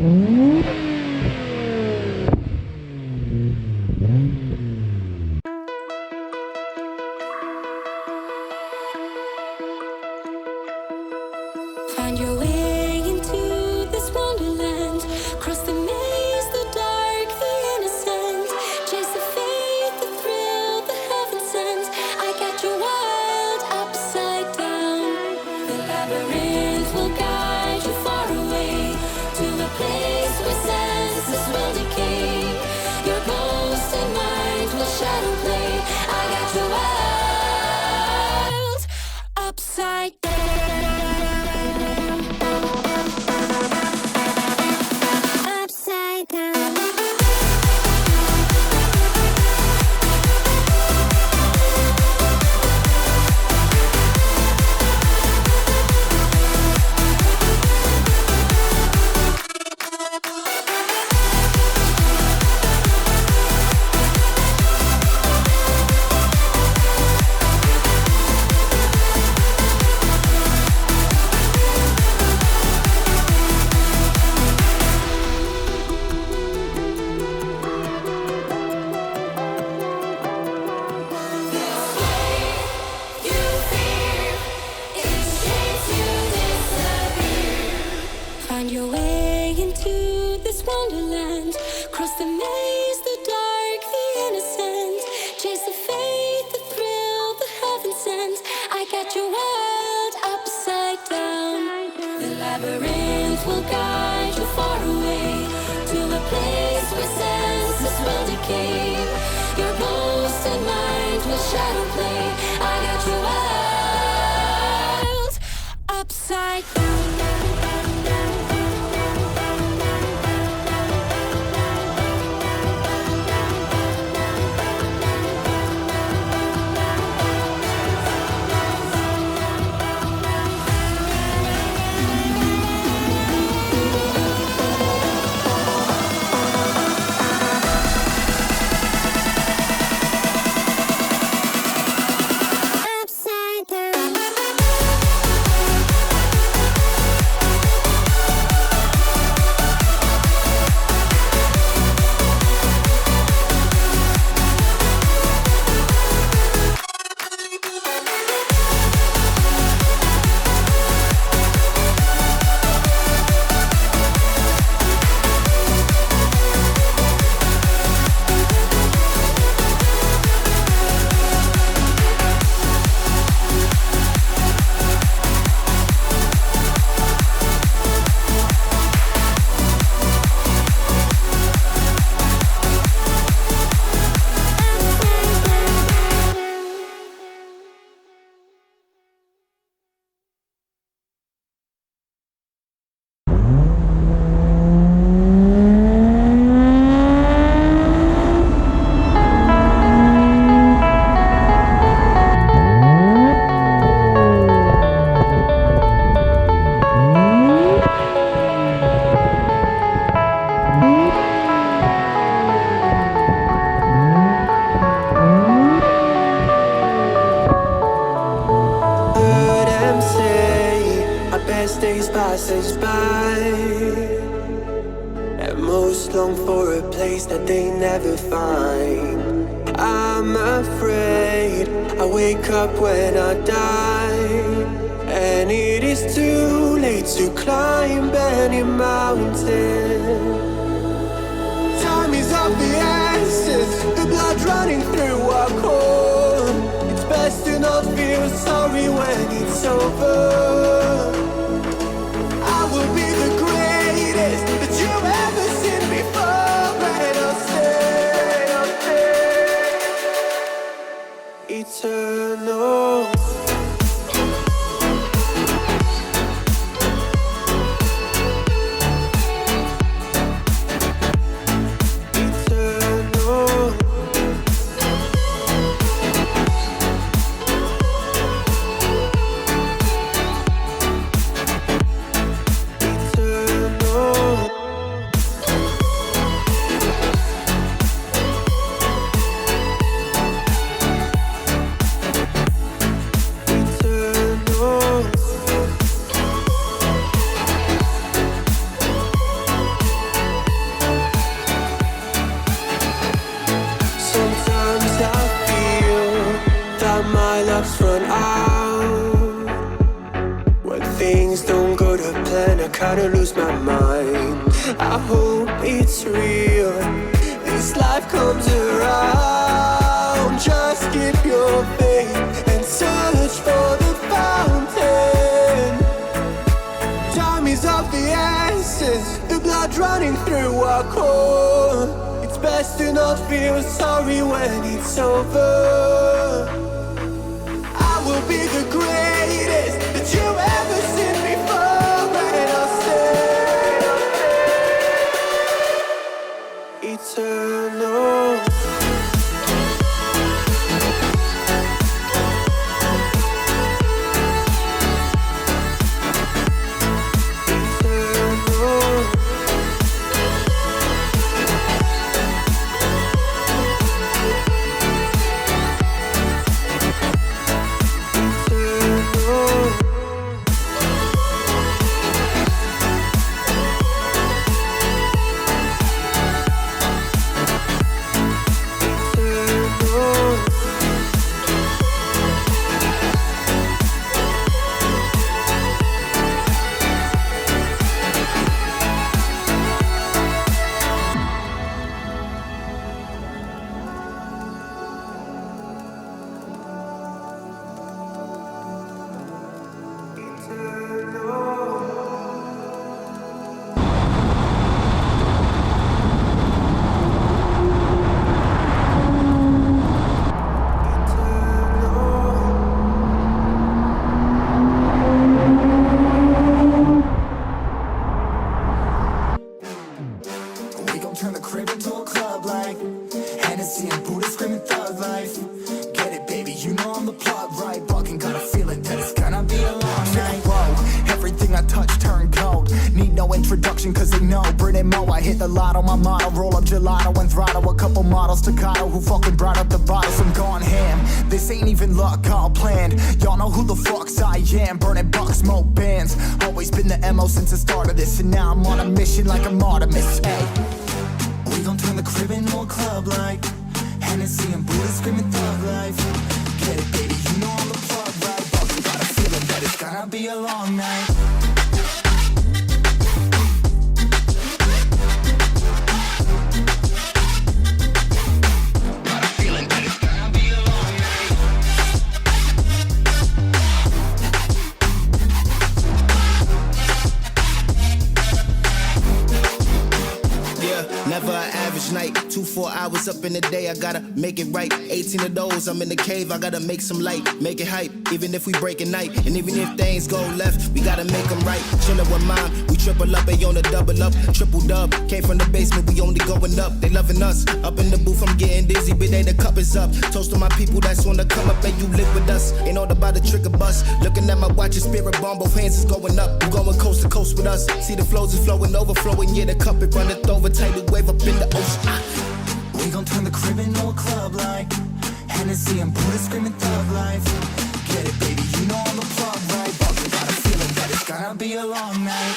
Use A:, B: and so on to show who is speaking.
A: Find your way into this wonderland. Cross the maze, the dark, the innocent. Chase the faith, the thrill, the heaven sent. I got your world upside down. The labyrinth will guide you far away to a place where senses will decay. Your ghost and mind will shadow play. I got your world upside down. Find your way into this wonderland. Cross the maze, the dark, the innocent. Chase the faith, the thrill, the heaven sent. I got your world upside down. The labyrinth will guide you far away to a place where senses will decay. Your ghost and mind will shadow play. I got your world upside down.
B: Days passes by, and most long for a place that they never find. I'm afraid I wake up when I die, and it is too late to climb any mountain. Time is of the essence, the blood running through our core. It's best to not feel sorry when it's over. I will be the greatest that you've ever seen before, and I'll stay eternal. out. When things don't go to plan, I kinda lose my mind. I hope it's real, this life comes around. Just keep your faith and search for the fountain. Time is of the essence, the blood running through our core. It's best to not feel sorry when it's over. I will be the greatest that you've ever seen before, and I'll stay eternal.
C: Cause they know, Britney Mo, I hit the lotto, my motto, roll up gelato and throttle, a couple models staccato, who fucking brought up the bottles, I'm gone ham, this ain't even luck, all planned, y'all know who the fucks I am, burning bucks, smoke bands, always been the MO since the start of this, and now I'm on a mission like I'm Artemis, hey, we gon' turn the crib into a club like, Hennessy and Buddha screaming thug life, get it baby, you know I'm the plug, right, fucking got a feeling that it's gonna be a long night.
D: Never an average night, 2-4 hours up in the day, I gotta make it right. 18 of those, I'm in the cave, I gotta make some light, make it hype, even if we break a night. And even if things go left, we gotta make them right. Chillin' with mom, we triple up, they on the double up, triple dub. Came from the basement, we only going up, they loving us. Up in the booth, I'm getting dizzy, but they the cup is up. Toast to my people that's on the come up, and you live with us. Ain't all about the trigger bus. Looking at my watch, your spirit bomb, both hands is going up. You going coast to coast with us. See the flows is flowing, overflowing, yeah, the cup it runneth over, tidal wave up in the ocean.
C: We gon' turn the crib into a club like Hennessy and Buddha screaming thug life. Get it baby, you know I'm the plug, right? But we got a feeling that it's gonna be a long night.